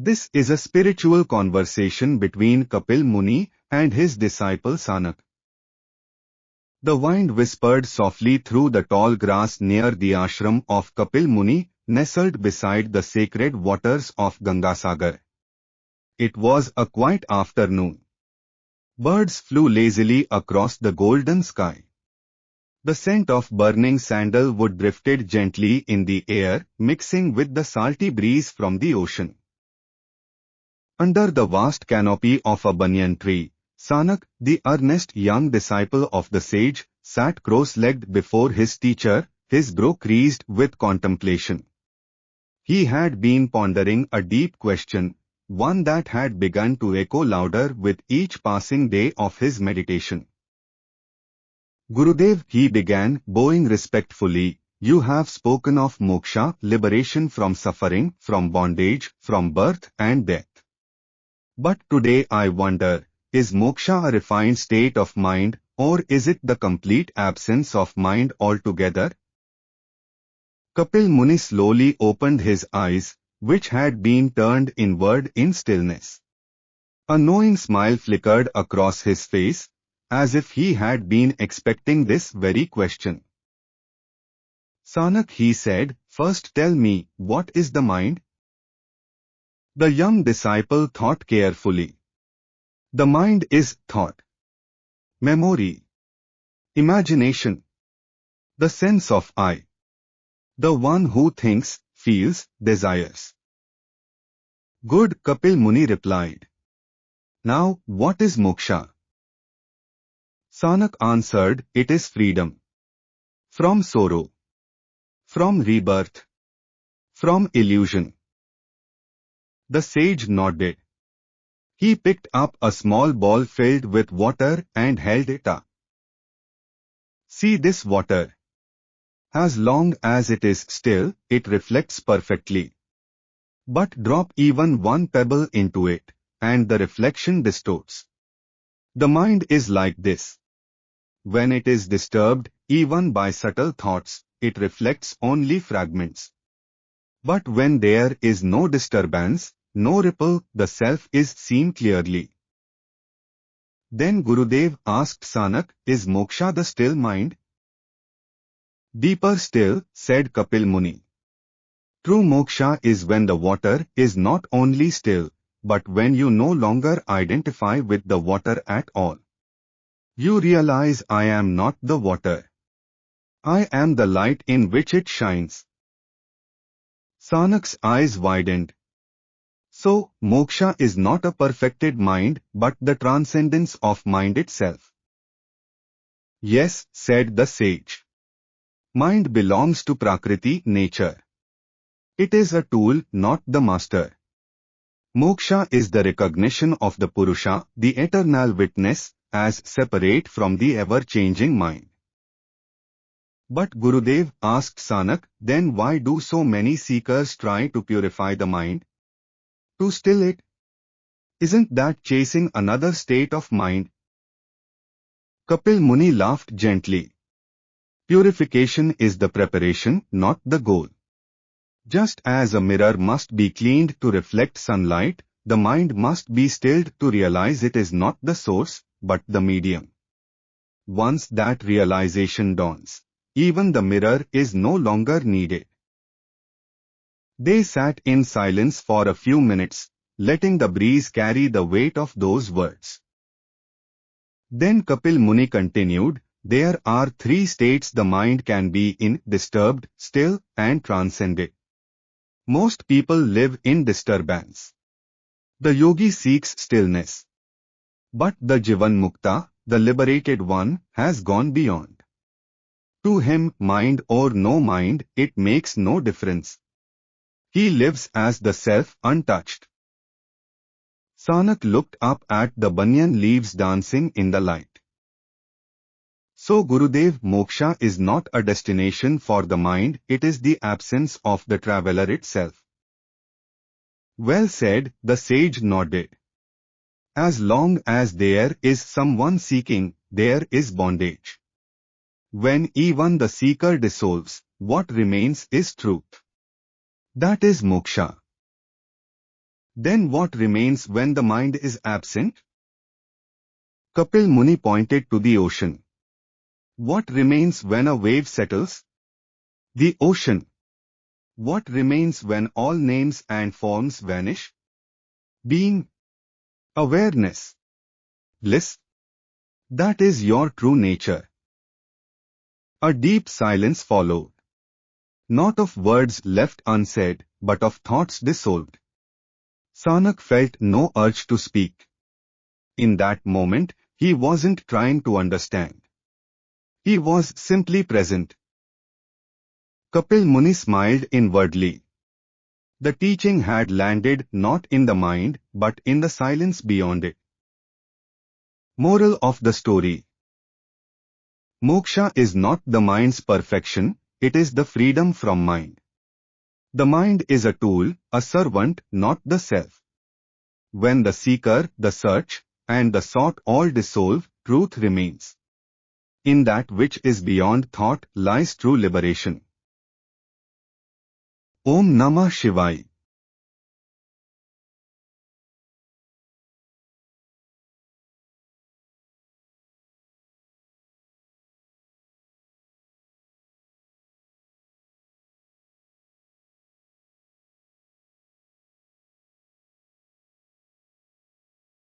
This is a spiritual conversation between Kapil Muni and his disciple Saanaka. The wind whispered softly through the tall grass near the ashram of Kapil Muni, nestled beside the sacred waters of Gangasagar. It was a quiet afternoon. Birds flew lazily across the golden sky. The scent of burning sandalwood drifted gently in the air, mixing with the salty breeze from the ocean. Under the vast canopy of a banyan tree, Saanaka, the earnest young disciple of the sage, sat cross-legged before his teacher, his brow creased with contemplation. He had been pondering a deep question, one that had begun to echo louder with each passing day of his meditation. Gurudev, he began, bowing respectfully, you have spoken of moksha, liberation from suffering, from bondage, from birth and death. But today I wonder, is moksha a refined state of mind, or is it the complete absence of mind altogether? Kapil Muni slowly opened his eyes, which had been turned inward in stillness. A knowing smile flickered across his face, as if he had been expecting this very question. Saanaka, he said, first tell me, what is the mind? The young disciple thought carefully. The mind is thought, memory, imagination, the sense of I, the one who thinks, feels, desires. Good, Kapil Muni replied. Now, what is moksha? Saanaka answered, it is freedom. From sorrow. From rebirth. From illusion. The sage nodded. He picked up a small ball filled with water and held it up. See this water. As long as it is still, it reflects perfectly. But drop even one pebble into it, and the reflection distorts. The mind is like this. When it is disturbed, even by subtle thoughts, it reflects only fragments. But when there is no disturbance, no ripple, the self is seen clearly. Then Gurudev asked Saanaka, is moksha the still mind? Deeper still, said Kapil Muni. True moksha is when the water is not only still, but when you no longer identify with the water at all. You realize I am not the water. I am the light in which it shines. Saanak's eyes widened. So, moksha is not a perfected mind, but the transcendence of mind itself. Yes, said the sage. Mind belongs to Prakriti, nature. It is a tool, not the master. Moksha is the recognition of the Purusha, the eternal witness, as separate from the ever-changing mind. But Gurudev asked Saanaka, then why do so many seekers try to purify the mind? To still it? Isn't that chasing another state of mind? Kapil Muni laughed gently. Purification is the preparation, not the goal. Just as a mirror must be cleaned to reflect sunlight, the mind must be stilled to realize it is not the source, but the medium. Once that realization dawns, even the mirror is no longer needed. They sat in silence for a few minutes, letting the breeze carry the weight of those words. Then Kapil Muni continued, there are three states the mind can be in: disturbed, still, and transcended. Most people live in disturbance. The yogi seeks stillness. But the Jivan Mukta, the liberated one, has gone beyond. To him, mind or no mind, it makes no difference. He lives as the self untouched. Saanaka looked up at the banyan leaves dancing in the light. So Gurudev, moksha is not a destination for the mind, it is the absence of the traveler itself. Well said, the sage nodded. As long as there is someone seeking, there is bondage. When even the seeker dissolves, what remains is truth. That is moksha. Then what remains when the mind is absent? Kapil Muni pointed to the ocean. What remains when a wave settles? The ocean. What remains when all names and forms vanish? Being. Awareness. Bliss. That is your true nature. A deep silence followed. Not of words left unsaid, but of thoughts dissolved. Saanaka felt no urge to speak. In that moment, he wasn't trying to understand. He was simply present. Kapil Muni smiled inwardly. The teaching had landed not in the mind, but in the silence beyond it. Moral of the story. Moksha is not the mind's perfection, it is the freedom from mind. The mind is a tool, a servant, not the self. When the seeker, the search, and the sought all dissolve, truth remains. In that which is beyond thought lies true liberation. Om Namah Shivaya.